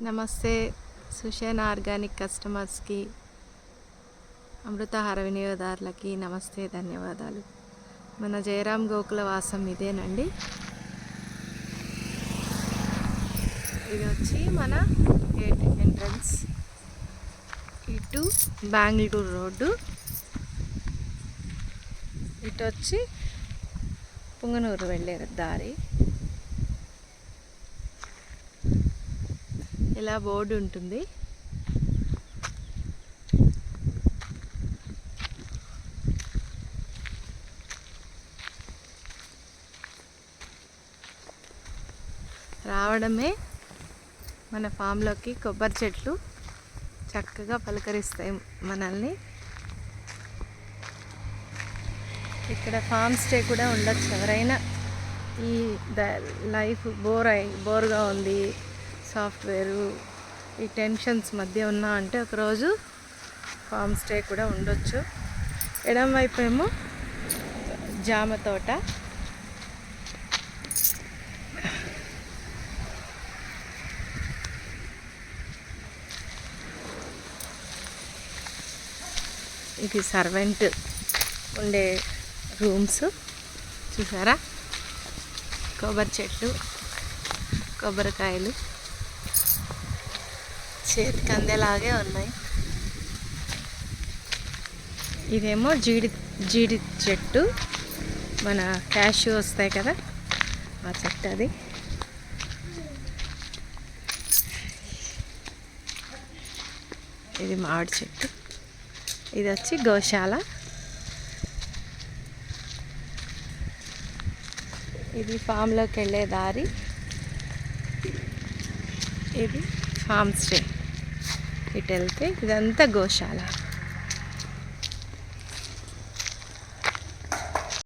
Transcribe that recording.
నమస్తే సుషేణ ఆర్గానిక్ కస్టమర్స్కి, అమృతాహార వినియోగదారులకి నమస్తే, ధన్యవాదాలు. మన జయరాం గోకుల వాసం ఇదేనండి. ఇది వచ్చి మన గేట్ ఎంట్రన్స్. ఇటు బెంగళూరు రోడ్డు, ఇటు వచ్చి పుంగనూరు వెళ్ళే దారి. ఇలా బోర్డు ఉంటుంది. రావడమే మన ఫామ్లోకి కొబ్బరి చెట్లు చక్కగా పలకరిస్తాయి మనల్ని. ఇక్కడ ఫామ్ స్టే కూడా ఉండొచ్చు. ఎవరైనా ఈ లైఫ్ బోర్గా ఉంది, సాఫ్ట్వేరు ఈ టెన్షన్స్ మధ్య ఉన్నా అంటే ఒకరోజు ఫామ్ స్టే కూడా ఉండొచ్చు. ఎడం వైపు ఏమో జామ తోట, ఇది సర్వెంట్ ఉండే రూమ్స్. చూసారా, కొబ్బరి చెట్లు, కొబ్బరికాయలు చేతికి అందేలాగే ఉన్నాయి. ఇదేమో జీడి చెట్టు, మన క్యాష్యూ వస్తాయి కదా ఆ చెట్టు అది. ఇది మామిడి చెట్టు. ఇది వచ్చి గోశాల. ఇది ఫామ్లోకి వెళ్ళే దారి. ఇది ఫామ్ స్టే. ఇటు వెళ్తే ఇదంతా గోశాల.